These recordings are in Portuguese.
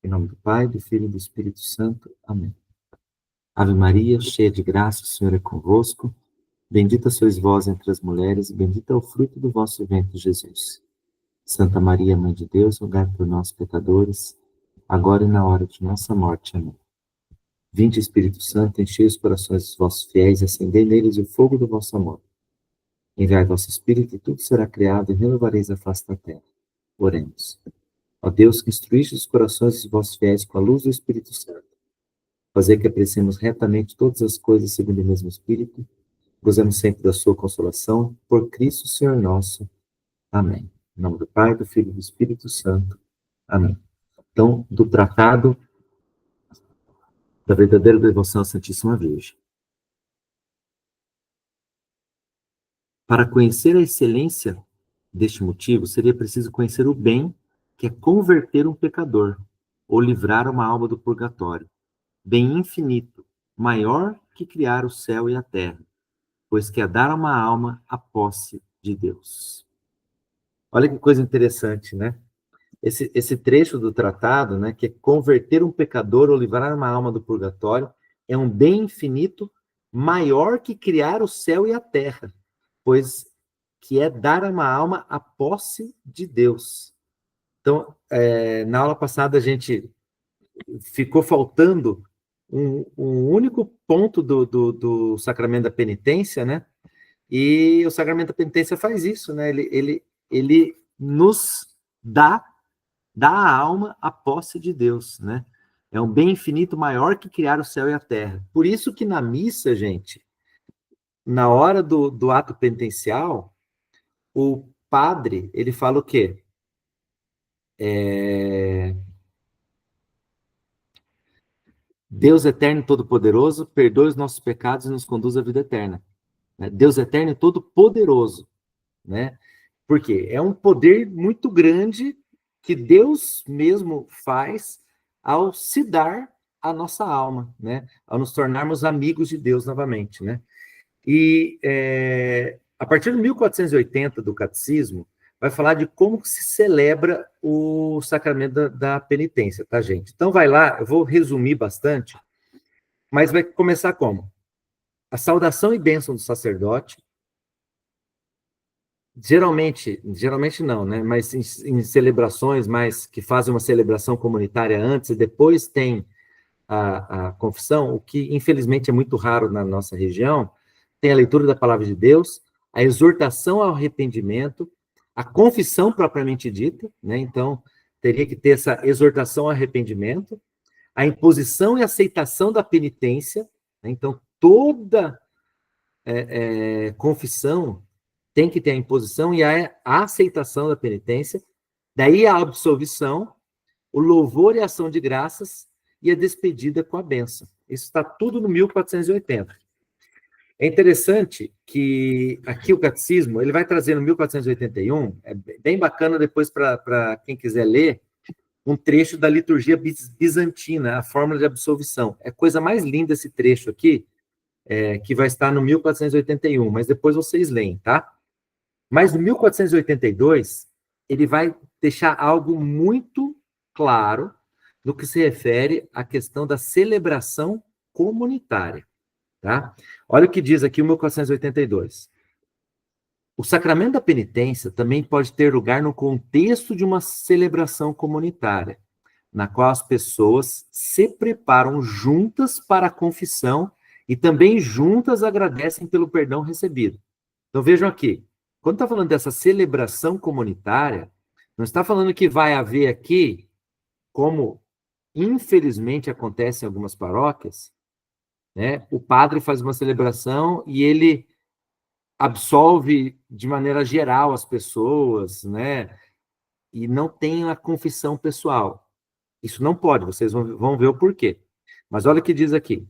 Em nome do Pai, do Filho e do Espírito Santo. Amém. Ave Maria, cheia de graça, o Senhor é convosco. Bendita sois vós entre as mulheres, e bendito é o fruto do vosso ventre, Jesus. Santa Maria, Mãe de Deus, rogai por nós, pecadores, agora e na hora de nossa morte. Amém. Vinde, Espírito Santo, enchei os corações dos vossos fiéis e acendei neles o fogo do vosso amor. Enviai vosso Espírito e tudo será criado e renovareis a face da terra. Oremos. Ó Deus, que instruíste os corações dos vossos fiéis com a luz do Espírito Santo, fazer que apreciemos retamente todas as coisas segundo o mesmo Espírito, gozemos sempre da sua consolação, por Cristo Senhor nosso. Amém. Em nome do Pai, do Filho e do Espírito Santo. Amém. Então, do tratado da verdadeira devoção à Santíssima Virgem. Para conhecer a excelência deste motivo, seria preciso conhecer o bem que é converter um pecador, ou livrar uma alma do purgatório. Bem infinito, maior que criar o céu e a terra, pois que é dar a uma alma a posse de Deus. Olha que coisa interessante, né? Esse trecho do tratado, né, que é converter um pecador ou livrar uma alma do purgatório, é um bem infinito maior que criar o céu e a terra, pois que é dar a uma alma a posse de Deus. Então, na aula passada a gente ficou faltando um único ponto do sacramento da penitência, né? E o sacramento da penitência faz isso, né? Ele nos dá a alma a posse de Deus, né? É um bem infinito maior que criar o céu e a terra. Por isso que na missa, gente, na hora do ato penitencial, o padre, ele fala o quê? Deus eterno e todo-poderoso, perdoe os nossos pecados e nos conduz à vida eterna. Deus eterno e todo-poderoso, né? Porque é um poder muito grande que Deus mesmo faz ao se dar a nossa alma, né? Ao nos tornarmos amigos de Deus novamente, né? E a partir do 1480 do Catecismo, vai falar de como se celebra o sacramento da penitência, tá, gente? Então vai lá, eu vou resumir bastante, mas vai começar como? A saudação e bênção do sacerdote, geralmente não, né? Mas em celebrações mais que fazem uma celebração comunitária antes e depois tem a confissão, o que infelizmente é muito raro na nossa região, tem a leitura da palavra de Deus, a exortação ao arrependimento, a confissão propriamente dita, né? Então, teria que ter essa exortação ao arrependimento, a imposição e aceitação da penitência, né? Então, toda confissão tem que ter a imposição e a aceitação da penitência, daí a absolvição, o louvor e a ação de graças e a despedida com a bênção. Isso está tudo no 1480. É interessante que aqui o catecismo, ele vai trazer no 1481, é bem bacana depois para quem quiser ler, um trecho da liturgia bizantina, a fórmula de absolvição. É coisa mais linda esse trecho aqui, que vai estar no 1481, mas depois vocês leem, tá? Mas no 1482, ele vai deixar algo muito claro no que se refere à questão da celebração comunitária, tá? Olha o que diz aqui o 1482. O sacramento da penitência também pode ter lugar no contexto de uma celebração comunitária, na qual as pessoas se preparam juntas para a confissão e também juntas agradecem pelo perdão recebido. Então vejam aqui, quando está falando dessa celebração comunitária, não está falando que vai haver aqui, como infelizmente acontece em algumas paróquias, né? O padre faz uma celebração e ele absolve de maneira geral as pessoas, né? E não tem a confissão pessoal. Isso não pode, vocês vão ver o porquê. Mas olha o que diz aqui.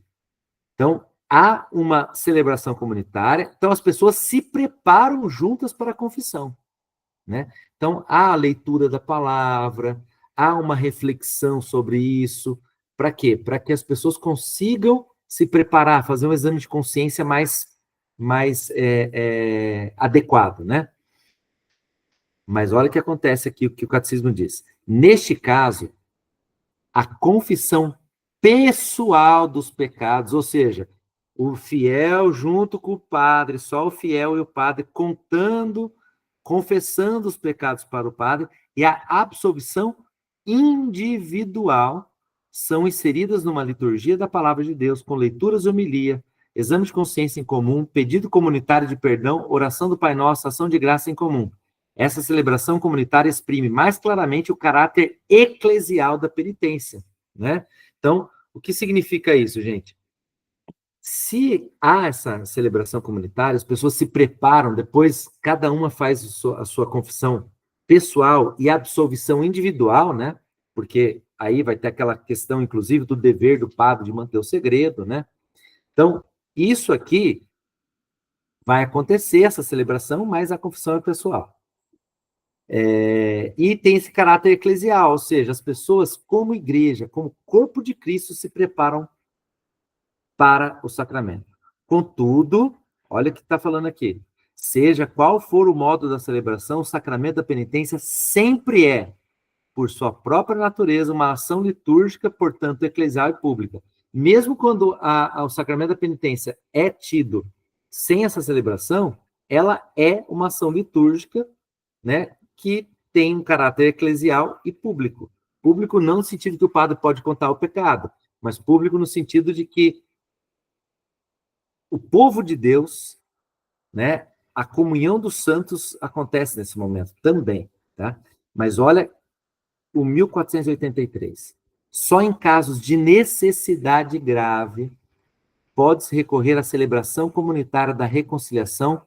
Então, há uma celebração comunitária, então as pessoas se preparam juntas para a confissão, né? Então, há a leitura da palavra, há uma reflexão sobre isso. Para quê? Para que as pessoas consigam se preparar, fazer um exame de consciência mais adequado, né? Mas olha o que acontece aqui, o que o catecismo diz. Neste caso, a confissão pessoal dos pecados, ou seja, o fiel junto com o padre, só o fiel e o padre confessando os pecados para o padre, e a absolvição individual são inseridas numa liturgia da palavra de Deus, com leituras e homilia, exame de consciência em comum, pedido comunitário de perdão, oração do Pai Nosso, ação de graça em comum. Essa celebração comunitária exprime mais claramente o caráter eclesial da penitência, né? Então, o que significa isso, gente? Se há essa celebração comunitária, as pessoas se preparam, depois cada uma faz a sua confissão pessoal e absolvição individual, né? Porque aí vai ter aquela questão, inclusive, do dever do padre de manter o segredo, né? Então, isso aqui vai acontecer, essa celebração, mas a confissão é pessoal. E tem esse caráter eclesial, ou seja, as pessoas, como igreja, como corpo de Cristo, se preparam para o sacramento. Contudo, olha o que está falando aqui. Seja qual for o modo da celebração, o sacramento da penitência sempre é, por sua própria natureza, uma ação litúrgica, portanto, eclesial e pública. Mesmo quando o sacramento da penitência é tido sem essa celebração, ela é uma ação litúrgica, né, que tem um caráter eclesial e público. Público não no sentido que o padre pode contar o pecado, mas público no sentido de que o povo de Deus, né, a comunhão dos santos acontece nesse momento também, tá? Mas olha o 1483. Só em casos de necessidade grave pode-se recorrer à celebração comunitária da reconciliação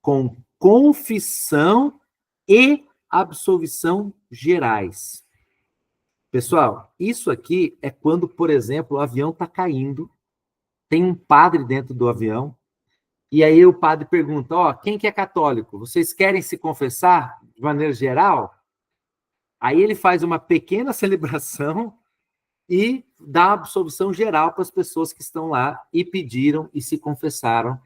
com confissão e absolvição gerais. Pessoal, isso aqui é quando, por exemplo, o avião está caindo, tem um padre dentro do avião, e aí o padre pergunta, quem que é católico? Vocês querem se confessar de maneira geral? Aí ele faz uma pequena celebração e dá a absolvição geral para as pessoas que estão lá e pediram e se confessaram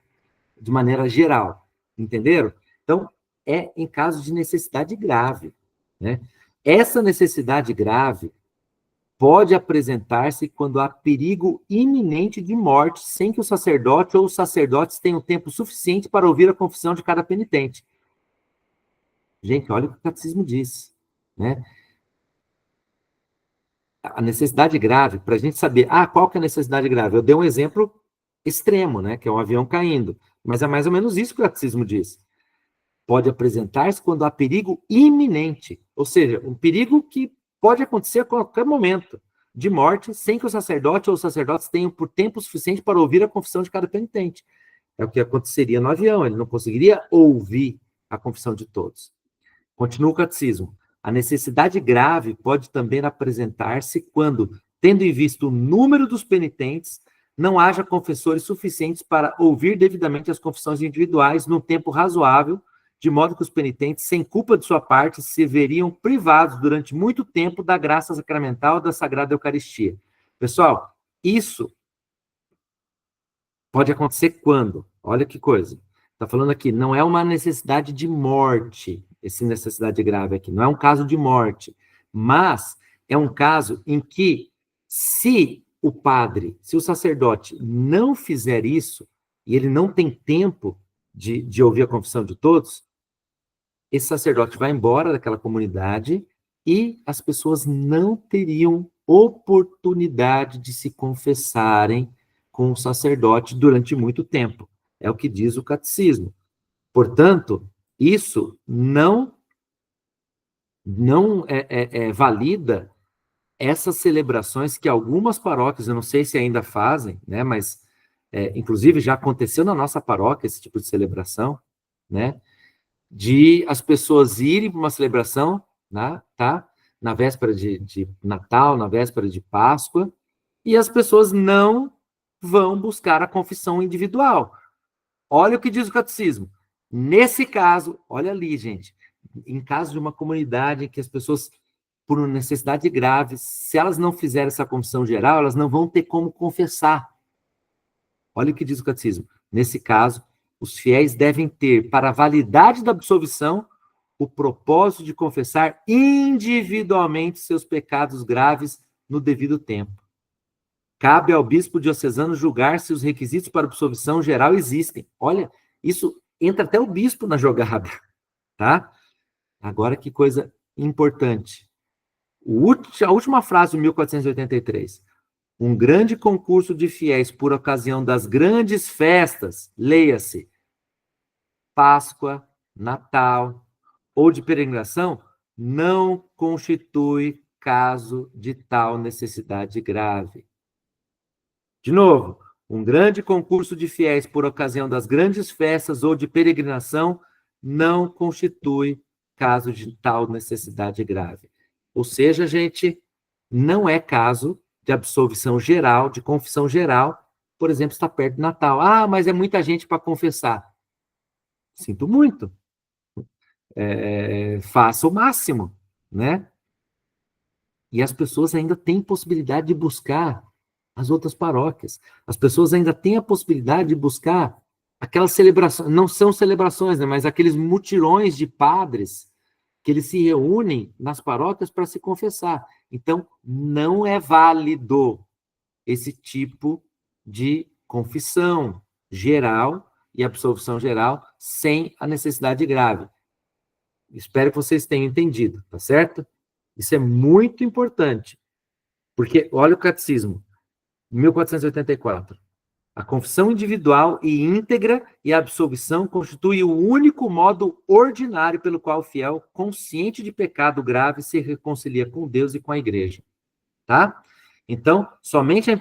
de maneira geral. Entenderam? Então, é em caso de necessidade grave, né? Essa necessidade grave pode apresentar-se quando há perigo iminente de morte, sem que o sacerdote ou os sacerdotes tenham tempo suficiente para ouvir a confissão de cada penitente. Gente, olha o que o catecismo diz, né? A necessidade grave, para a gente saber, qual que é a necessidade grave? Eu dei um exemplo extremo, né? Que é um avião caindo. Mas é mais ou menos isso que o catecismo diz. Pode apresentar-se quando há perigo iminente, ou seja, um perigo que pode acontecer a qualquer momento, de morte, sem que o sacerdote ou os sacerdotes tenham por tempo suficiente para ouvir a confissão de cada penitente. É o que aconteceria no avião, ele não conseguiria ouvir a confissão de todos. Continua o catecismo. A necessidade grave pode também apresentar-se quando, tendo em vista o número dos penitentes, não haja confessores suficientes para ouvir devidamente as confissões individuais num tempo razoável, de modo que os penitentes, sem culpa de sua parte, se veriam privados durante muito tempo da graça sacramental da Sagrada Eucaristia. Pessoal, isso pode acontecer quando? Olha que coisa. Está falando aqui, não é uma necessidade de morte, essa necessidade grave aqui, não é um caso de morte, mas é um caso em que, se o padre, se o sacerdote não fizer isso, e ele não tem tempo de ouvir a confissão de todos, esse sacerdote vai embora daquela comunidade e as pessoas não teriam oportunidade de se confessarem com o sacerdote durante muito tempo. É o que diz o catecismo. Portanto, isso não valida essas celebrações que algumas paróquias, eu não sei se ainda fazem, né, mas inclusive já aconteceu na nossa paróquia esse tipo de celebração, né, de as pessoas irem para uma celebração, né, tá? Na véspera de Natal, na véspera de Páscoa, e as pessoas não vão buscar a confissão individual. Olha o que diz o catecismo. Nesse caso, olha ali, gente, em caso de uma comunidade em que as pessoas, por uma necessidade grave, se elas não fizerem essa confissão geral, elas não vão ter como confessar. Olha o que diz o catecismo. Nesse caso, os fiéis devem ter, para a validade da absolvição, o propósito de confessar individualmente seus pecados graves no devido tempo. Cabe ao bispo diocesano julgar se os requisitos para absolvição geral existem. Olha, isso entra até o bispo na jogada, tá? Agora que coisa importante. A última frase de 1483. Um grande concurso de fiéis por ocasião das grandes festas, leia-se, Páscoa, Natal ou de peregrinação, não constitui caso de tal necessidade grave. De novo, um grande concurso de fiéis por ocasião das grandes festas ou de peregrinação não constitui caso de tal necessidade grave. Ou seja, gente, não é caso de absolvição geral, de confissão geral, por exemplo, está perto do Natal. Ah, mas é muita gente para confessar. Sinto muito. Faça o máximo, né? E as pessoas ainda têm possibilidade de buscar as outras paróquias. As pessoas ainda têm a possibilidade de buscar aquelas celebrações, não são celebrações, né, mas aqueles mutirões de padres que eles se reúnem nas paróquias para se confessar. Então, não é válido esse tipo de confissão geral e absolvição geral sem a necessidade grave. Espero que vocês tenham entendido, tá certo? Isso é muito importante, porque olha o catecismo, 1484. A confissão individual e íntegra e a absolvição constitui o único modo ordinário pelo qual o fiel, consciente de pecado grave, se reconcilia com Deus e com a igreja. Tá? Então, somente a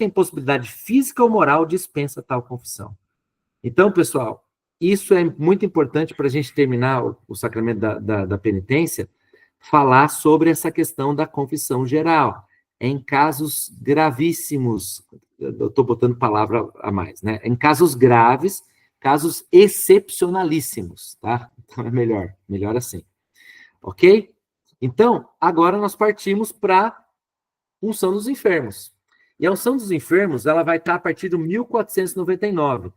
impossibilidade física ou moral dispensa tal confissão. Então, pessoal, isso é muito importante para a gente terminar o sacramento da penitência, falar sobre essa questão da confissão geral. Em casos gravíssimos, eu estou botando palavra a mais, né? Em casos graves, casos excepcionalíssimos, tá? Então é melhor assim. Ok? Então, agora nós partimos para a unção dos enfermos. E a unção dos enfermos, ela vai estar a partir de 1499.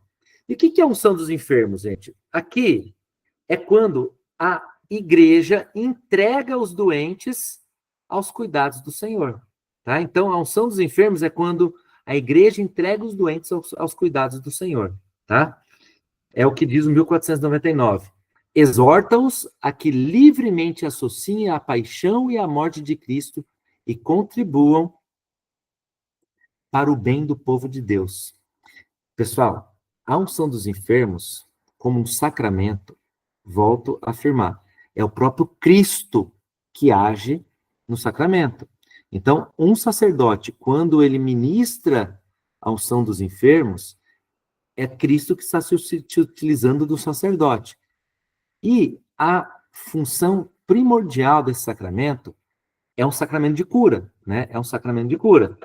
E o que é a unção dos enfermos, gente? Aqui é quando a igreja entrega os doentes aos cuidados do Senhor. Tá? Então, a unção dos enfermos é quando a igreja entrega os doentes aos cuidados do Senhor. Tá? É o que diz o 1499. Exorta-os a que livremente associem a paixão e a morte de Cristo e contribuam para o bem do povo de Deus. Pessoal, a unção dos enfermos, como um sacramento, volto a afirmar, é o próprio Cristo que age no sacramento. Então, um sacerdote, quando ele ministra a unção dos enfermos, é Cristo que está se utilizando do sacerdote. E a função primordial desse sacramento é um sacramento de cura, né? É um sacramento de cura.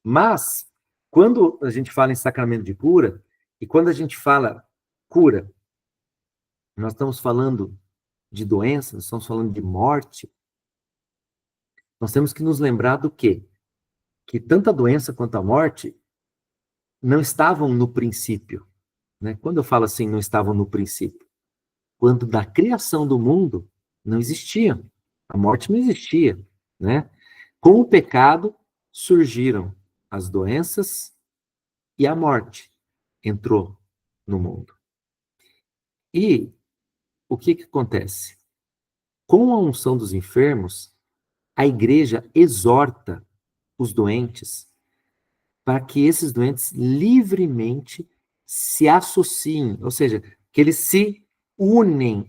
Mas, quando a gente fala em sacramento de cura, e quando a gente fala cura, nós estamos falando de doença, nós estamos falando de morte, nós temos que nos lembrar do quê? Que tanto a doença quanto a morte não estavam no princípio. Né? Quando eu falo assim, não estavam no princípio, quando da criação do mundo não existiam. A morte não existia. Né? Com o pecado surgiram as doenças e a morte entrou no mundo. E o que acontece? Com a unção dos enfermos, a igreja exorta os doentes para que esses doentes livremente se associem, ou seja, que eles se unam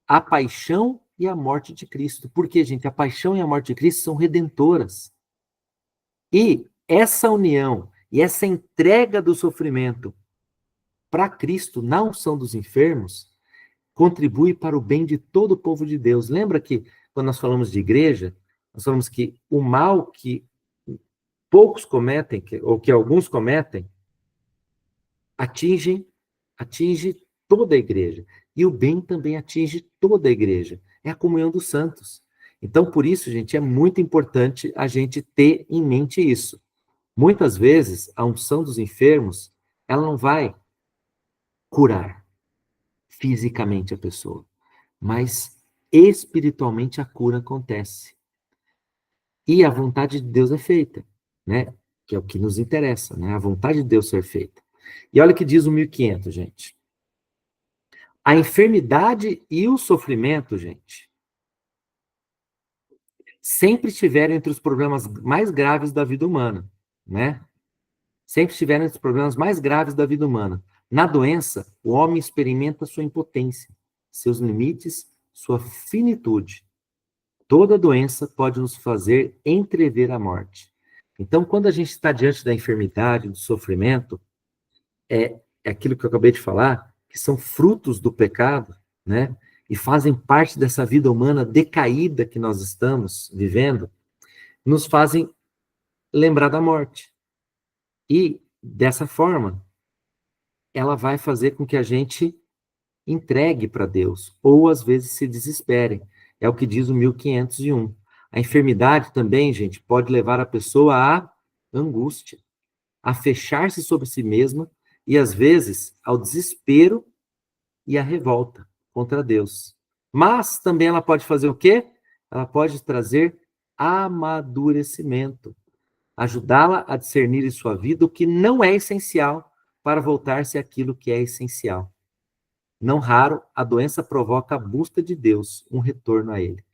à paixão e à morte de Cristo. Porque, gente, a paixão e a morte de Cristo são redentoras. E essa união e essa entrega do sofrimento para Cristo na unção dos enfermos contribui para o bem de todo o povo de Deus. Lembra que, quando nós falamos de igreja, nós falamos que o mal que poucos cometem, ou que alguns cometem, atinge toda a igreja. E o bem também atinge toda a igreja. É a comunhão dos santos. Então, por isso, gente, é muito importante a gente ter em mente isso. Muitas vezes, a unção dos enfermos, ela não vai curar fisicamente a pessoa, mas espiritualmente a cura acontece. E a vontade de Deus é feita, né? Que é o que nos interessa, né? A vontade de Deus ser feita. E olha o que diz o 1500, gente. A enfermidade e o sofrimento, gente, sempre estiveram entre os problemas mais graves da vida humana, né? Sempre estiveram entre os problemas mais graves da vida humana. Na doença, o homem experimenta sua impotência, seus limites, sua finitude. Toda doença pode nos fazer entrever a morte. Então, quando a gente está diante da enfermidade, do sofrimento, é aquilo que eu acabei de falar, que são frutos do pecado, né? E fazem parte dessa vida humana decaída que nós estamos vivendo, nos fazem lembrar da morte. E, dessa forma, ela vai fazer com que a gente entregue para Deus, ou às vezes se desespere. É o que diz o 1501. A enfermidade também, gente, pode levar a pessoa à angústia, a fechar-se sobre si mesma e, às vezes, ao desespero e à revolta contra Deus. Mas também ela pode fazer o quê? Ela pode trazer amadurecimento, ajudá-la a discernir em sua vida o que não é essencial para voltar-se àquilo que é essencial. Não raro, a doença provoca a busca de Deus, um retorno a Ele.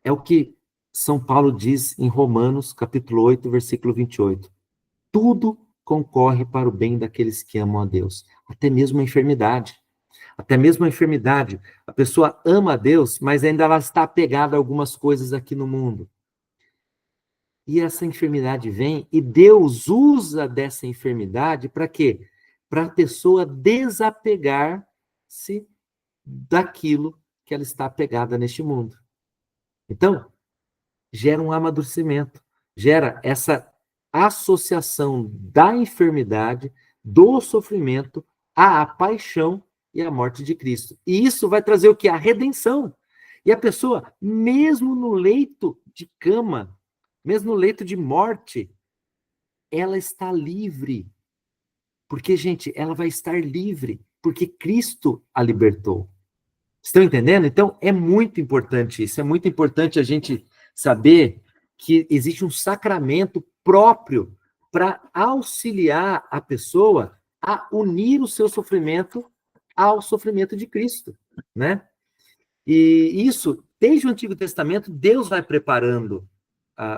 É o que São Paulo diz em Romanos, capítulo 8, versículo 28. Tudo concorre para o bem daqueles que amam a Deus, até mesmo a enfermidade. Até mesmo a enfermidade. A pessoa ama a Deus, mas ainda ela está apegada a algumas coisas aqui no mundo. E essa enfermidade vem e Deus usa dessa enfermidade para quê? Para a pessoa desapegar-se daquilo que ela está apegada neste mundo. Então, gera um amadurecimento, gera essa associação da enfermidade, do sofrimento, à paixão e à morte de Cristo. E isso vai trazer o que? A redenção. E a pessoa, mesmo no leito de cama, mesmo no leito de morte, ela está livre. Porque, gente, ela vai estar livre, porque Cristo a libertou. Estão entendendo? Então, é muito importante isso. É muito importante a gente saber que existe um sacramento próprio para auxiliar a pessoa a unir o seu sofrimento ao sofrimento de Cristo, né? E isso, desde o Antigo Testamento, Deus vai preparando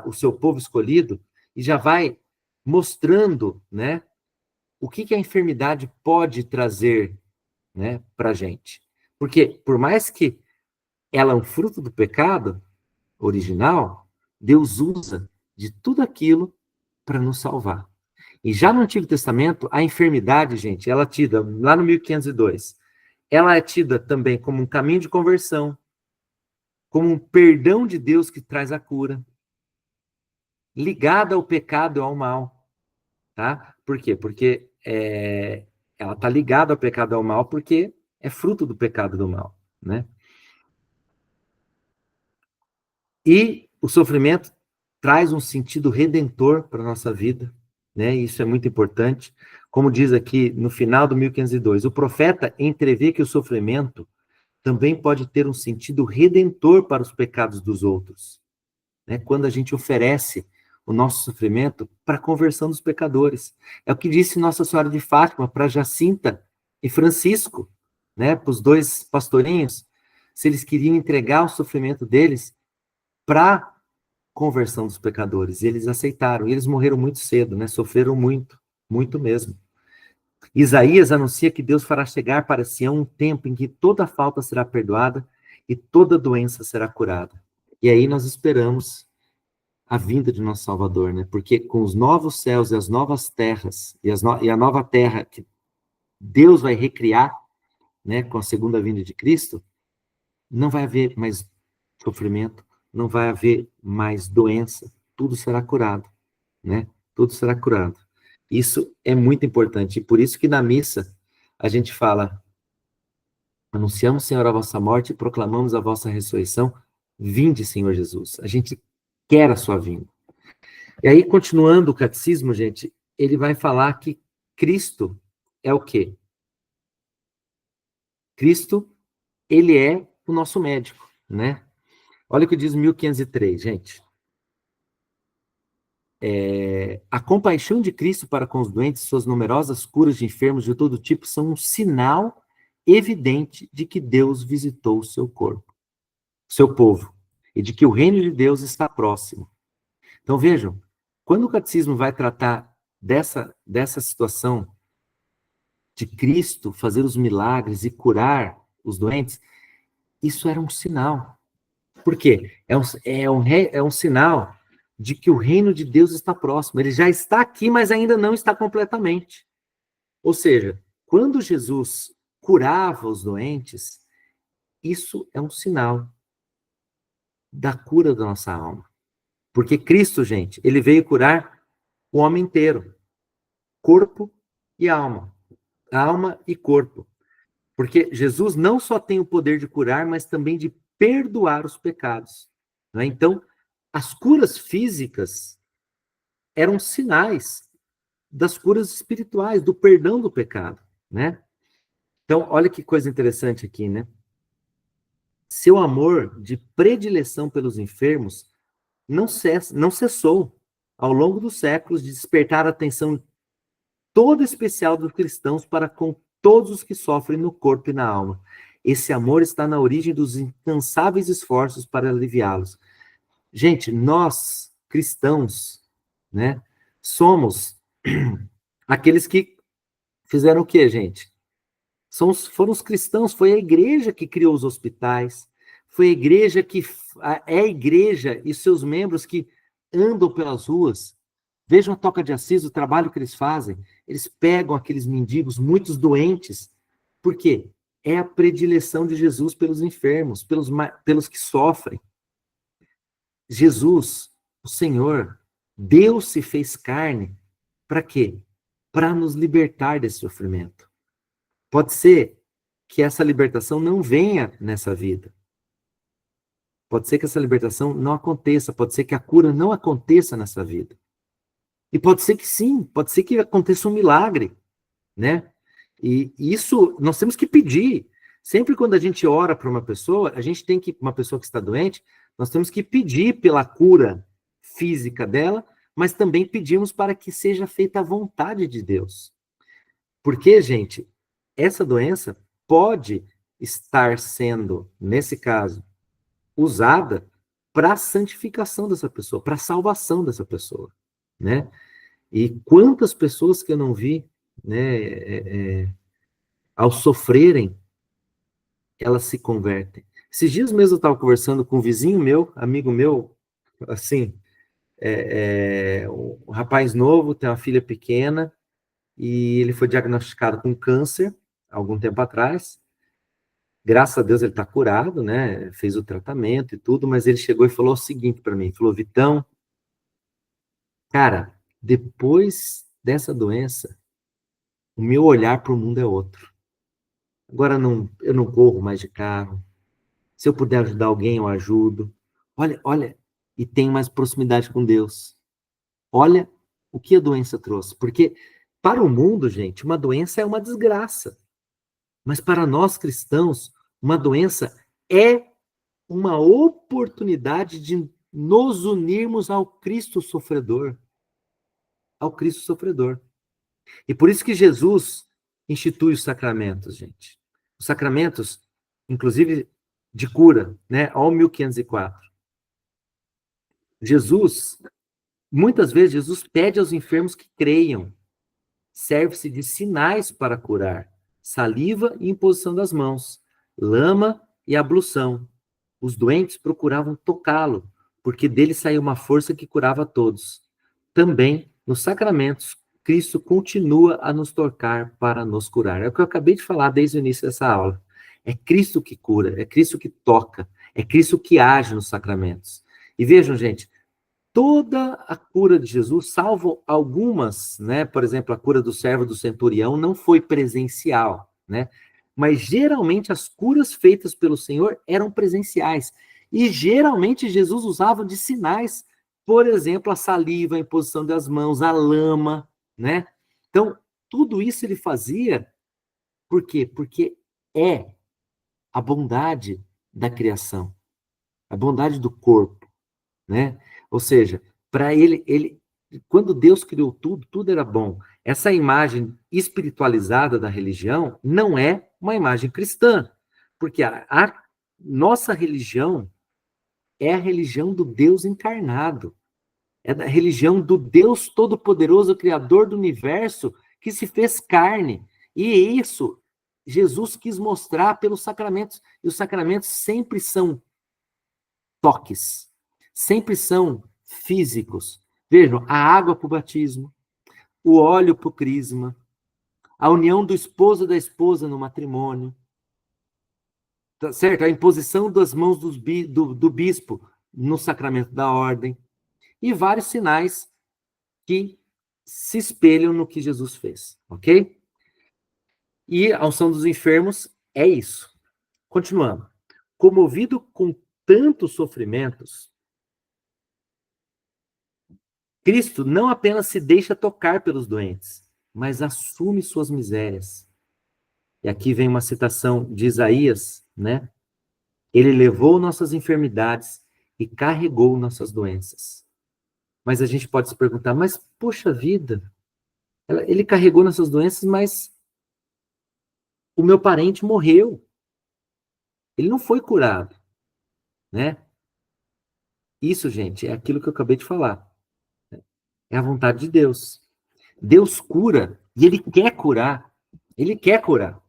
o seu povo escolhido e já vai mostrando, né, o que a enfermidade pode trazer, né, para a gente. Porque, por mais que ela é um fruto do pecado original, Deus usa de tudo aquilo para nos salvar. E já no Antigo Testamento, a enfermidade, gente, ela é tida, lá no 1502, ela é tida também como um caminho de conversão, como um perdão de Deus que traz a cura, ligada ao pecado e ao mal, tá? Por quê? Porque ela está ligada ao pecado e ao mal porque é fruto do pecado e do mal, né? E o sofrimento traz um sentido redentor para a nossa vida, né? Isso é muito importante. Como diz aqui no final do 1502, o profeta entrevê que o sofrimento também pode ter um sentido redentor para os pecados dos outros, né? Quando a gente oferece o nosso sofrimento para a conversão dos pecadores. É o que disse Nossa Senhora de Fátima para Jacinta e Francisco, né? Para os dois pastorinhos, se eles queriam entregar o sofrimento deles para conversão dos pecadores. E eles aceitaram. E eles morreram muito cedo, né? Sofreram muito, muito mesmo. Isaías anuncia que Deus fará chegar para Sião um tempo em que toda falta será perdoada e toda doença será curada. E aí nós esperamos a vinda de nosso Salvador, né? Porque com os novos céus e as novas terras e a nova terra que Deus vai recriar, né, com a segunda vinda de Cristo, não vai haver mais sofrimento, não vai haver mais doença, tudo será curado, né? Tudo será curado. Isso é muito importante, e por isso que na missa a gente fala: anunciamos, Senhor, a vossa morte e proclamamos a vossa ressurreição. Vinde, Senhor Jesus. A gente quer a sua vinda. E aí, continuando o catecismo, gente, ele vai falar que Cristo é o quê? Cristo, ele é o nosso médico, né? Olha o que diz 1503, gente. A compaixão de Cristo para com os doentes, suas numerosas curas de enfermos de todo tipo, são um sinal evidente de que Deus visitou o seu corpo, o seu povo, e de que o reino de Deus está próximo. Então vejam, quando o catecismo vai tratar dessa situação de Cristo fazer os milagres e curar os doentes, isso era um sinal. Por quê? É um sinal de que o reino de Deus está próximo. Ele já está aqui, mas ainda não está completamente. Ou seja, quando Jesus curava os doentes, isso é um sinal da cura da nossa alma. Porque Cristo, gente, ele veio curar o homem inteiro, corpo e alma. Alma e corpo. Porque Jesus não só tem o poder de curar, mas também de perdoar os pecados. Né? Então, as curas físicas eram sinais das curas espirituais, do perdão do pecado, né? Então, olha que coisa interessante aqui, né? Seu amor de predileção pelos enfermos não cessou ao longo dos séculos de despertar a atenção toda especial dos cristãos para com todos os que sofrem no corpo e na alma. Esse amor está na origem dos incansáveis esforços para aliviá-los. Gente, nós, cristãos, né, somos aqueles que fizeram o quê, gente? Foram os cristãos, foi a igreja que criou os hospitais, foi a igreja que é a igreja e seus membros que andam pelas ruas. Vejam a Toca de Assis, o trabalho que eles fazem. Eles pegam aqueles mendigos, muitos doentes. Por quê? É a predileção de Jesus pelos enfermos, pelos que sofrem. Jesus, o Senhor, Deus se fez carne. Para quê? Para nos libertar desse sofrimento. Pode ser que essa libertação não venha nessa vida. Pode ser que essa libertação não aconteça. Pode ser que a cura não aconteça nessa vida. E pode ser que sim, pode ser que aconteça um milagre, né? E isso nós temos que pedir. Sempre quando a gente ora para uma pessoa, uma pessoa que está doente, nós temos que pedir pela cura física dela, mas também pedimos para que seja feita a vontade de Deus. Porque, gente, essa doença pode estar sendo, nesse caso, usada para a santificação dessa pessoa, para a salvação dessa pessoa, né? E quantas pessoas que eu não vi, né, ao sofrerem, elas se convertem. Esses dias mesmo eu estava conversando com um vizinho meu, amigo meu, assim, um rapaz novo, tem uma filha pequena, e ele foi diagnosticado com câncer, algum tempo atrás. Graças a Deus ele está curado, né? Fez o tratamento e tudo, mas ele chegou e falou o seguinte para mim, falou, Vitão, cara, depois dessa doença, o meu olhar para o mundo é outro. Agora eu não corro mais de carro. Se eu puder ajudar alguém, eu ajudo. Olha, e tenho mais proximidade com Deus. Olha o que a doença trouxe. Porque para o mundo, gente, uma doença é uma desgraça. Mas para nós cristãos, uma doença é uma oportunidade de nos unirmos ao Cristo sofredor. Ao Cristo sofredor. E por isso que Jesus institui os sacramentos, gente. Os sacramentos, inclusive de cura, né? Ao 1504. Muitas vezes, Jesus pede aos enfermos que creiam. Serve-se de sinais para curar. Saliva e imposição das mãos. Lama e ablução. Os doentes procuravam tocá-lo, porque dele saía uma força que curava todos. Também, nos sacramentos, Cristo continua a nos tocar para nos curar. É o que eu acabei de falar desde o início dessa aula. É Cristo que cura, é Cristo que toca, é Cristo que age nos sacramentos. E vejam, gente, toda a cura de Jesus, salvo algumas, né? Por exemplo, a cura do servo do centurião não foi presencial, né? Mas geralmente as curas feitas pelo Senhor eram presenciais. E geralmente Jesus usava de sinais, por exemplo, a saliva, a imposição das mãos, a lama, né? Então, tudo isso ele fazia, por quê? Porque é a bondade da criação, a bondade do corpo, né? Ou seja, para ele quando Deus criou tudo, tudo era bom. Essa imagem espiritualizada da religião não é uma imagem cristã, porque a nossa religião é a religião do Deus encarnado, é a religião do Deus Todo-Poderoso, Criador do universo, que se fez carne. E isso Jesus quis mostrar pelos sacramentos. E os sacramentos sempre são toques, sempre são físicos. Vejam, a água para o batismo, o óleo para o crisma, a união do esposo e da esposa no matrimônio, tá certo? A imposição das mãos do bispo no sacramento da ordem, e vários sinais que se espelham no que Jesus fez, ok? E a unção dos enfermos é isso. Continuando. Comovido com tantos sofrimentos, Cristo não apenas se deixa tocar pelos doentes, mas assume suas misérias. E aqui vem uma citação de Isaías, né? Ele levou nossas enfermidades e carregou nossas doenças. Mas a gente pode se perguntar, mas poxa vida, ele carregou nossas doenças, mas o meu parente morreu. Ele não foi curado, né? Isso, gente, é aquilo que eu acabei de falar. É a vontade de Deus. Deus cura e ele quer curar. Ele quer curar.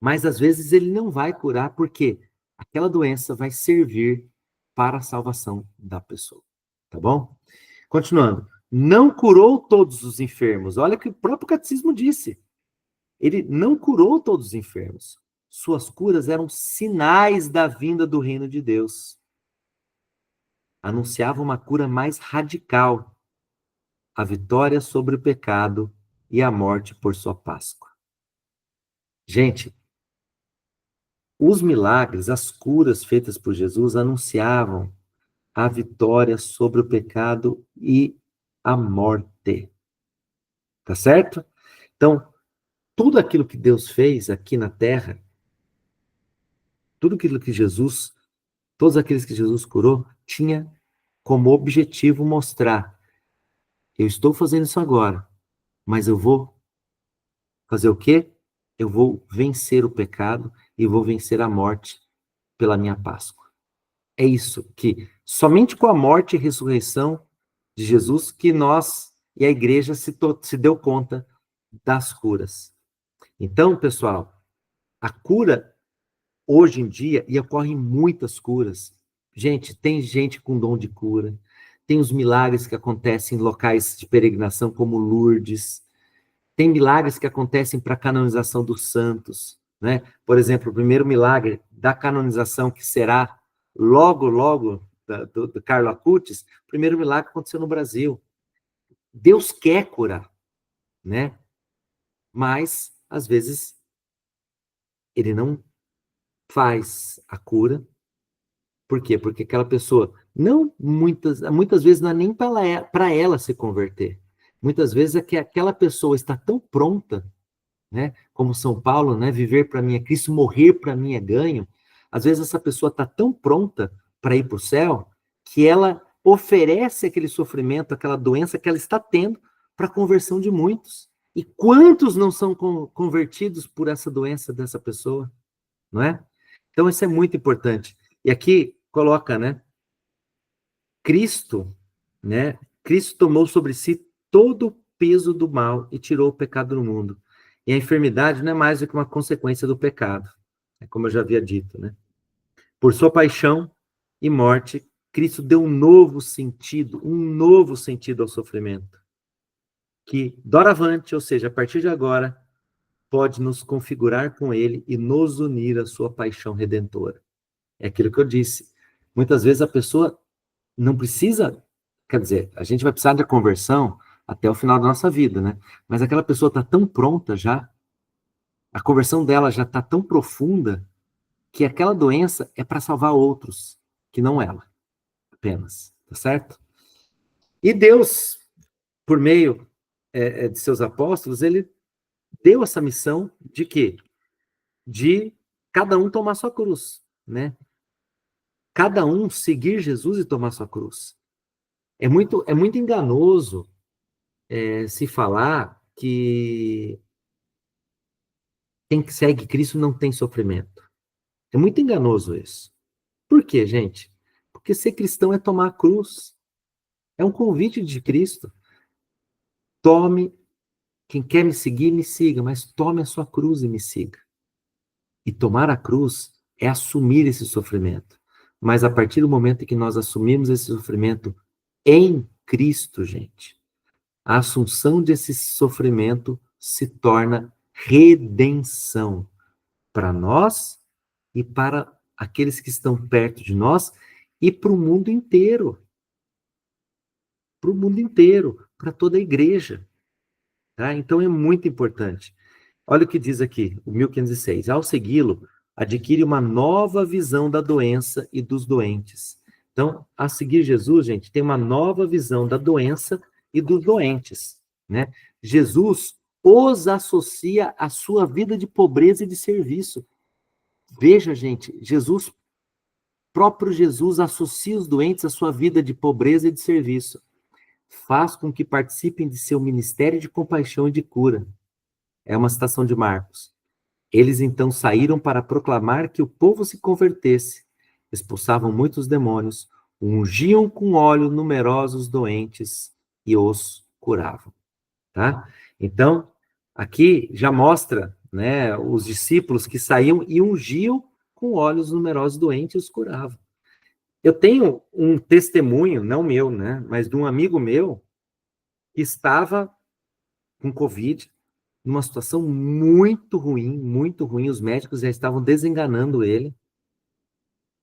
Mas às vezes ele não vai curar porque aquela doença vai servir para a salvação da pessoa. Tá bom? Continuando. Não curou todos os enfermos. Olha o que o próprio catecismo disse. Ele não curou todos os enfermos. Suas curas eram sinais da vinda do reino de Deus. Anunciava uma cura mais radical, a vitória sobre o pecado e a morte por sua Páscoa. Gente, os milagres, as curas feitas por Jesus anunciavam a vitória sobre o pecado e a morte. Tá certo? Então, tudo aquilo que Deus fez aqui na terra, tudo aquilo que Jesus, todos aqueles que Jesus curou, tinha como objetivo mostrar: eu estou fazendo isso agora, mas eu vou fazer o quê? Eu vou vencer o pecado e vou vencer a morte pela minha Páscoa. É isso que somente com a morte e ressurreição de Jesus que nós e a igreja se deu conta das curas. Então, pessoal, a cura hoje em dia, e ocorrem muitas curas. Gente, tem gente com dom de cura, tem os milagres que acontecem em locais de peregrinação como Lourdes, tem milagres que acontecem para a canonização dos santos, né? Por exemplo, o primeiro milagre da canonização, que será logo do Carlo Acutis, o primeiro milagre aconteceu no Brasil. Deus quer curar, né? Mas, às vezes, ele não faz a cura. Por quê? Porque aquela pessoa, muitas vezes não é nem para ela se converter. Muitas vezes é que aquela pessoa está tão pronta, né? Como São Paulo, né? Viver para mim é Cristo, morrer para mim é ganho. Às vezes essa pessoa está tão pronta para ir para o céu que ela oferece aquele sofrimento, aquela doença que ela está tendo para a conversão de muitos. E quantos não são convertidos por essa doença dessa pessoa, não é? Então isso é muito importante. E aqui coloca, né? Cristo, né? Cristo tomou sobre si todo o peso do mal e tirou o pecado do mundo. E a enfermidade não é mais do que uma consequência do pecado, é como eu já havia dito, né? Por sua paixão e morte, Cristo deu um novo sentido ao sofrimento, que doravante, ou seja, a partir de agora, pode nos configurar com ele e nos unir à sua paixão redentora. É aquilo que eu disse. Muitas vezes a pessoa não precisa, quer dizer, a gente vai precisar da conversão até o final da nossa vida, né? Mas aquela pessoa está tão pronta já, a conversão dela já está tão profunda, que aquela doença é para salvar outros, que não ela, apenas, tá certo? E Deus, por meio de seus apóstolos, ele deu essa missão de quê? De cada um tomar sua cruz, né? Cada um seguir Jesus e tomar sua cruz. É muito enganoso se falar que quem segue Cristo não tem sofrimento. É muito enganoso isso. Por quê, gente? Porque ser cristão é tomar a cruz. É um convite de Cristo. Tome, quem quer me seguir, me siga, mas tome a sua cruz e me siga. E tomar a cruz é assumir esse sofrimento. Mas a partir do momento em que nós assumimos esse sofrimento em Cristo, gente, a assunção desse sofrimento se torna redenção para nós e para aqueles que estão perto de nós e para o mundo inteiro. Para o mundo inteiro, para toda a igreja. Tá? Então é muito importante. Olha o que diz aqui, o 1506. Ao segui-lo, adquire uma nova visão da doença e dos doentes. Então, a seguir Jesus, gente, tem uma nova visão da doença e dos doentes. Né? Jesus os associa à sua vida de pobreza e de serviço. Veja, gente, próprio Jesus associa os doentes à sua vida de pobreza e de serviço. Faz com que participem de seu ministério de compaixão e de cura. É uma citação de Marcos. Eles então saíram para proclamar que o povo se convertesse, expulsavam muitos demônios, ungiam com óleo numerosos doentes e os curavam. Tá? Então, aqui já mostra, né, os discípulos que saíam e ungiam com óleo os numerosos doentes e os curavam. Eu tenho um testemunho, não meu, né, mas de um amigo meu que estava com Covid, numa situação muito ruim, os médicos já estavam desenganando ele,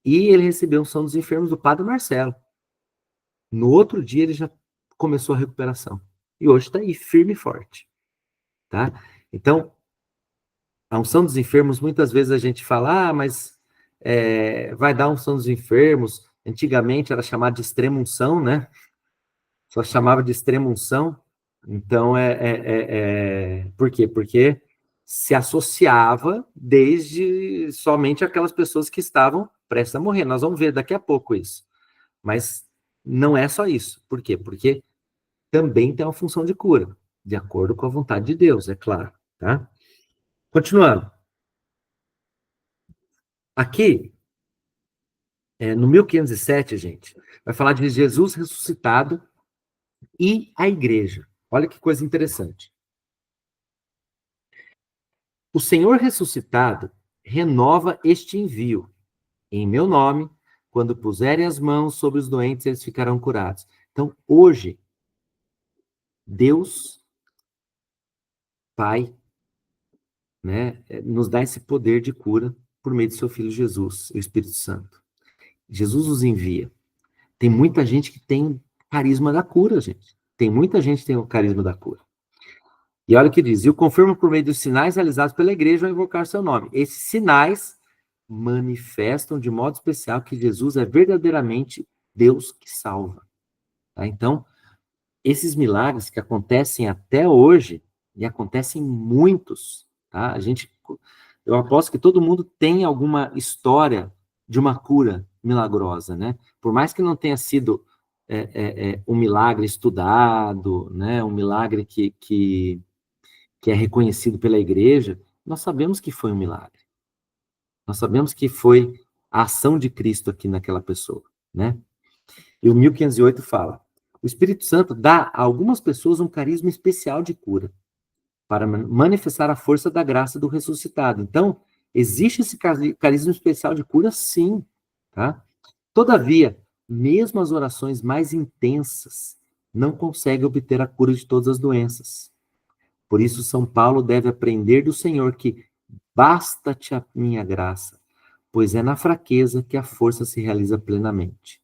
e ele recebeu unção dos enfermos do Padre Marcelo. No outro dia ele já começou a recuperação. E hoje está aí, firme e forte. Tá? Então, a unção dos enfermos, muitas vezes a gente fala, mas vai dar unção dos enfermos. Antigamente era chamado de extrema unção, né? Só chamava de extrema unção. Então, por quê? Porque se associava desde somente aquelas pessoas que estavam prestes a morrer. Nós vamos ver daqui a pouco isso. Mas não é só isso. Por quê? Porque também tem uma função de cura, de acordo com a vontade de Deus, é claro. Tá? Continuando. Aqui, no 1507, gente, vai falar de Jesus ressuscitado e a igreja. Olha que coisa interessante. O Senhor ressuscitado renova este envio. Em meu nome, quando puserem as mãos sobre os doentes, eles ficarão curados. Então, hoje, Deus, Pai, né, nos dá esse poder de cura por meio de seu Filho Jesus, o Espírito Santo. Jesus os envia. Tem muita gente que tem carisma da cura, gente. Tem muita gente que tem o carisma da cura. E olha o que diz: e o confirma por meio dos sinais realizados pela igreja ao invocar seu nome. Esses sinais manifestam de modo especial que Jesus é verdadeiramente Deus que salva. Tá? Então, esses milagres que acontecem até hoje, e acontecem muitos, tá? Eu aposto que todo mundo tem alguma história de uma cura milagrosa, né? Por mais que não tenha sido um milagre estudado, né? Um milagre que é reconhecido pela igreja, nós sabemos que foi um milagre. Nós sabemos que foi a ação de Cristo aqui naquela pessoa, né? E o 1508 fala: o Espírito Santo dá a algumas pessoas um carisma especial de cura, para manifestar a força da graça do ressuscitado. Então, existe esse carisma especial de cura, sim, tá? Todavia, mesmo as orações mais intensas não conseguem obter a cura de todas as doenças. Por isso, São Paulo deve aprender do Senhor que basta-te a minha graça, pois é na fraqueza que a força se realiza plenamente.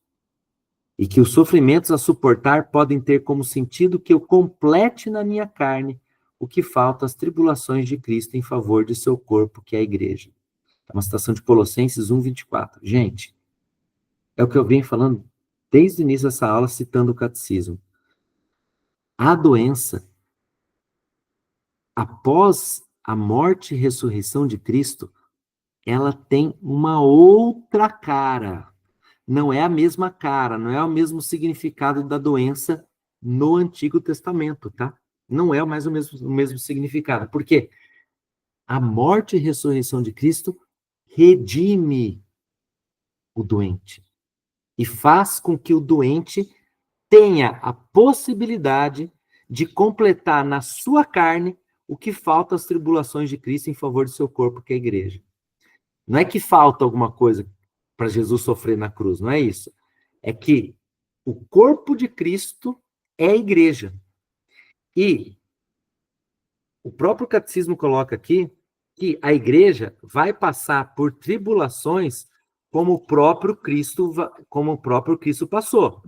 E que os sofrimentos a suportar podem ter como sentido que eu complete na minha carne o que falta às tribulações de Cristo em favor de seu corpo, que é a igreja. É uma citação de Colossenses 1:24. Gente, é o que eu venho falando desde o início dessa aula, citando o catecismo. A doença, após a morte e ressurreição de Cristo, ela tem uma outra cara. não é a mesma cara, não é o mesmo significado da doença no Antigo Testamento, tá? Não é mais o mesmo significado. Por quê? A morte e ressurreição de Cristo redime o doente e faz com que o doente tenha a possibilidade de completar na sua carne o que falta às tribulações de Cristo em favor do seu corpo, que é a igreja. Não é que falta alguma coisa para Jesus sofrer na cruz, não é isso. É que o corpo de Cristo é a igreja. E o próprio catecismo coloca aqui que a igreja vai passar por tribulações como como o próprio Cristo passou.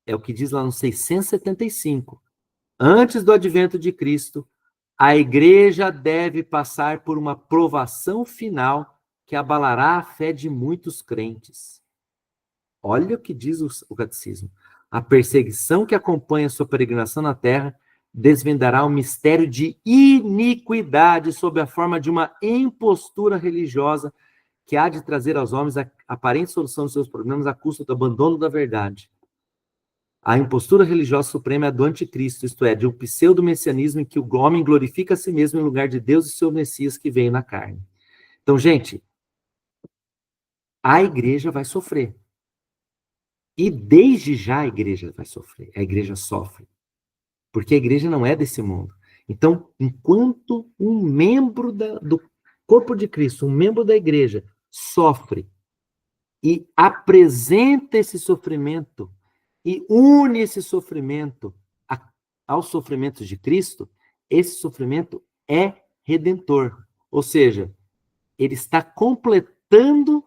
É o que diz lá no 675. Antes do advento de Cristo, a igreja deve passar por uma provação final que abalará a fé de muitos crentes. Olha o que diz o catecismo. A perseguição que acompanha sua peregrinação na terra desvendará um mistério de iniquidade sob a forma de uma impostura religiosa que há de trazer aos homens a aparente solução dos seus problemas à custa do abandono da verdade. A impostura religiosa suprema é a do anticristo, isto é, de um pseudo-messianismo em que o homem glorifica a si mesmo em lugar de Deus e seu Messias que veio na carne. Então, gente, a igreja vai sofrer. E desde já a igreja vai sofrer, a igreja sofre. Porque a igreja não é desse mundo. Então, enquanto um membro do corpo de Cristo, um membro da igreja, sofre e apresenta esse sofrimento e une esse sofrimento aos sofrimentos de Cristo, esse sofrimento é redentor. Ou seja, ele está completando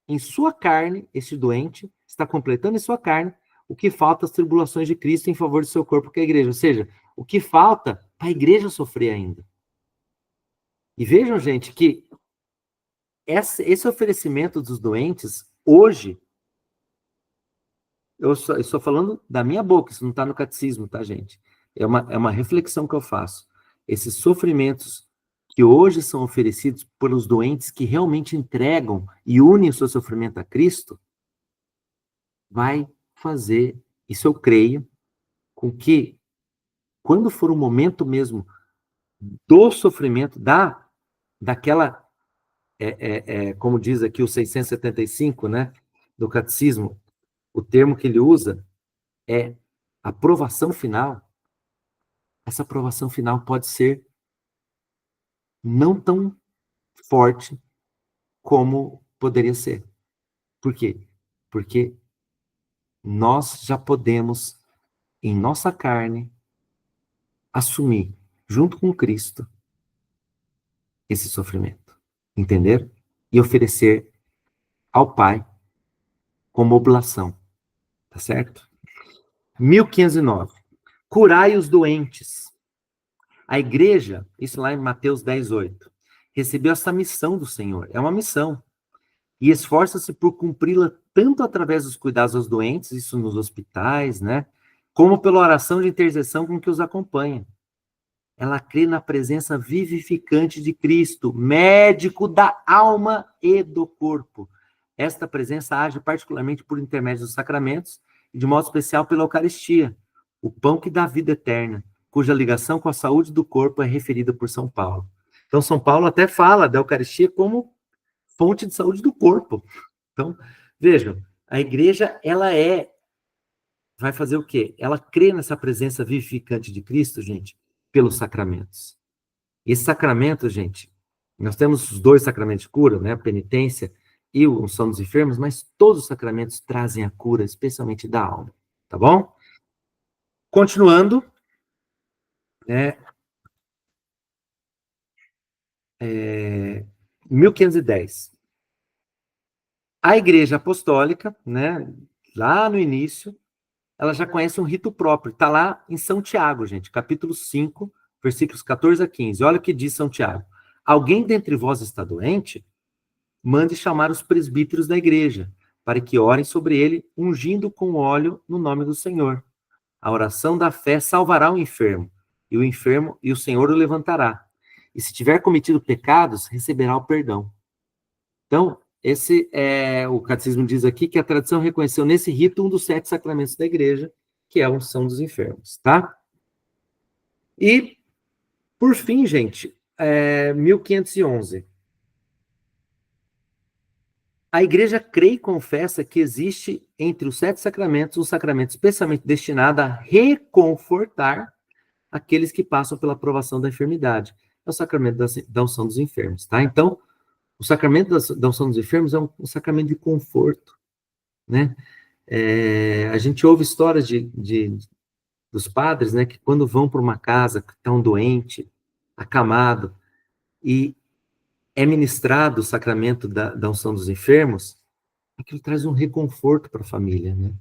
em sua carne, esse doente está completando em sua carne o que falta às tribulações de Cristo em favor do seu corpo, que é a igreja. Ou seja, o que falta para a igreja sofrer ainda. E vejam, gente, que esse oferecimento dos doentes, hoje, eu estou falando da minha boca, isso não está no catecismo, tá, gente? É uma reflexão que eu faço. Esses sofrimentos que hoje são oferecidos pelos doentes que realmente entregam e unem o seu sofrimento a Cristo, vai fazer, isso eu creio, com que, quando for o momento mesmo do sofrimento, daquela, como diz aqui o 675, né, do catecismo, o termo que ele usa é aprovação final. Essa aprovação final pode ser não tão forte como poderia ser. Por quê? Porque nós já podemos, em nossa carne, assumir, junto com Cristo, esse sofrimento. Entender? E oferecer ao Pai como oblação. Tá certo? 1509. Curai os doentes. A igreja, isso lá em Mateus 10:8, recebeu essa missão do Senhor. É uma missão. E esforça-se por cumpri-la tanto através dos cuidados aos doentes, isso nos hospitais, né? Como pela oração de intercessão com que os acompanha. Ela crê na presença vivificante de Cristo, médico da alma e do corpo. Esta presença age particularmente por intermédio dos sacramentos e, de modo especial, pela Eucaristia, o pão que dá vida eterna, cuja ligação com a saúde do corpo é referida por São Paulo. Então, São Paulo até fala da Eucaristia como fonte de saúde do corpo. Então, vejam, a igreja, vai fazer o quê? Ela crê nessa presença vivificante de Cristo, gente, pelos sacramentos. E esse sacramento, gente, nós temos os dois sacramentos de cura, né? A penitência e a unção dos enfermos, mas todos os sacramentos trazem a cura, especialmente da alma. Tá bom? Continuando, né? 1510. A Igreja Apostólica, né? Lá no início, ela já conhece um rito próprio. Está lá em São Tiago, gente, capítulo 5, versículos 14 a 15. Olha o que diz São Tiago. Alguém dentre vós está doente? Mande chamar os presbíteros da igreja, para que orem sobre ele, ungindo com óleo no nome do Senhor. A oração da fé salvará o enfermo, e o Senhor o levantará. E se tiver cometido pecados, receberá o perdão. Então, o catecismo diz aqui que a tradição reconheceu nesse rito um dos 7 sacramentos da igreja, que é a unção dos enfermos, tá? E, por fim, gente, 1511. A igreja crê e confessa que existe entre os 7 sacramentos um sacramento especialmente destinado a reconfortar aqueles que passam pela provação da enfermidade. É o sacramento da unção dos enfermos, tá? Então, o sacramento da unção dos enfermos é um sacramento de conforto, né? A gente ouve histórias dos padres, né, que quando vão para uma casa que está um doente, acamado, e é ministrado o sacramento da unção dos enfermos, aquilo traz um reconforto para a família, né?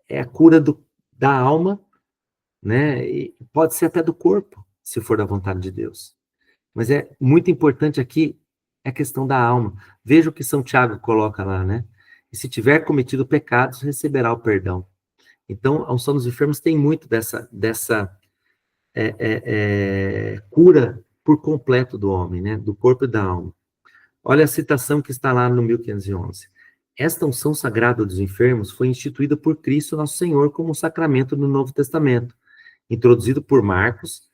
É a cura da alma, né? E pode ser até do corpo, se for da vontade de Deus. Mas é muito importante aqui a questão da alma. Veja o que São Tiago coloca lá, né? E se tiver cometido pecados, receberá o perdão. Então, a unção dos enfermos tem muito dessa cura por completo do homem, né? Do corpo e da alma. Olha a citação que está lá no 1511. Esta unção sagrada dos enfermos foi instituída por Cristo Nosso Senhor como um sacramento no Novo Testamento. Introduzido por Marcos,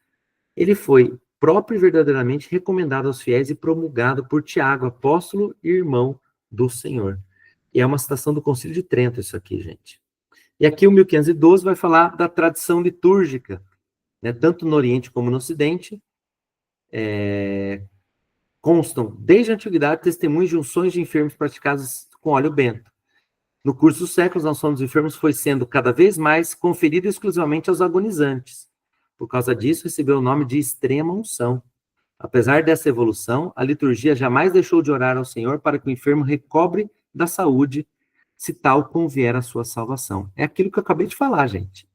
ele foi próprio e verdadeiramente recomendado aos fiéis e promulgado por Tiago, apóstolo e irmão do Senhor. E é uma citação do Concílio de Trento isso aqui, gente. E aqui o 1512 vai falar da tradição litúrgica, né, tanto no Oriente como no Ocidente, constam, desde a antiguidade, testemunhos de unções de enfermos praticadas com óleo bento. No curso dos séculos, a unção dos enfermos foi sendo cada vez mais conferida exclusivamente aos agonizantes. Por causa disso, recebeu o nome de extrema unção. Apesar dessa evolução, a liturgia jamais deixou de orar ao Senhor para que o enfermo recobre da saúde, se tal convier a sua salvação. É aquilo que eu acabei de falar, gente.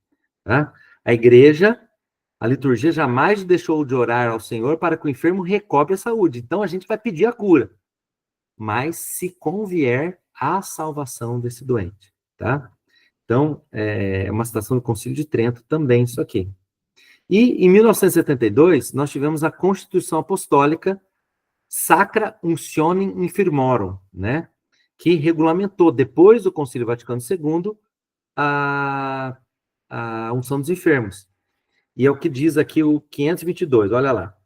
Tá? A liturgia jamais deixou de orar ao Senhor para que o enfermo recobre a saúde. Então, a gente vai pedir a cura, mas se convier a salvação desse doente, tá? Então, é uma citação do Concílio de Trento também, isso aqui. E, em 1972, nós tivemos a Constituição Apostólica Sacra Untionem Infirmorum, né? Que regulamentou, depois do Concílio Vaticano II, a unção dos enfermos. E é o que diz aqui o 522, olha lá.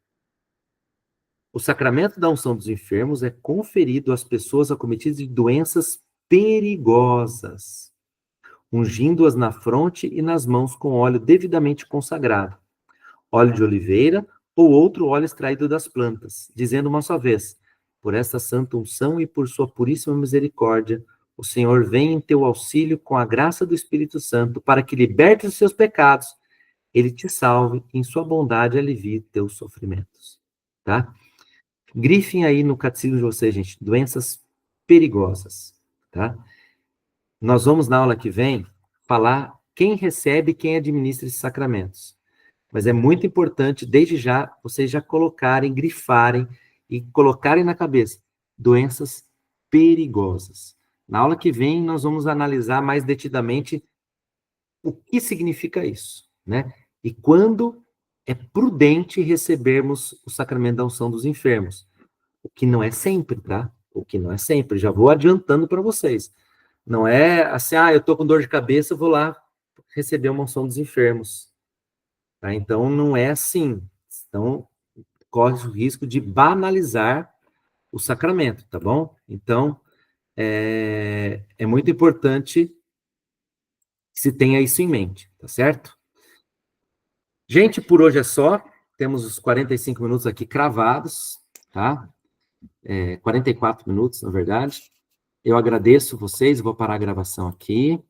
O sacramento da unção dos enfermos é conferido às pessoas acometidas de doenças perigosas, ungindo-as na fronte e nas mãos com óleo devidamente consagrado, óleo de oliveira ou outro óleo extraído das plantas, dizendo uma só vez: por esta santa unção e por sua puríssima misericórdia, o Senhor vem em teu auxílio com a graça do Espírito Santo, para que liberte os seus pecados, ele te salve e em sua bondade alivie teus sofrimentos. Tá? Grifem aí no catecismo de vocês, gente, doenças perigosas, tá? Nós vamos, na aula que vem, falar quem recebe e quem administra esses sacramentos. Mas é muito importante, desde já, vocês já colocarem, grifarem e colocarem na cabeça doenças perigosas. Na aula que vem, nós vamos analisar mais detidamente o que significa isso, né? E quando é prudente recebermos o sacramento da unção dos enfermos. O que não é sempre, tá? O que não é sempre. Já vou adiantando para vocês. Não é assim, eu tô com dor de cabeça, vou lá receber uma unção dos enfermos. Tá? Então, não é assim. Então, corre o risco de banalizar o sacramento, tá bom? Então, é muito importante que se tenha isso em mente, tá certo? Gente, por hoje é só. Temos os 45 minutos aqui cravados, tá? 44 minutos, na verdade. Eu agradeço vocês, vou parar a gravação aqui.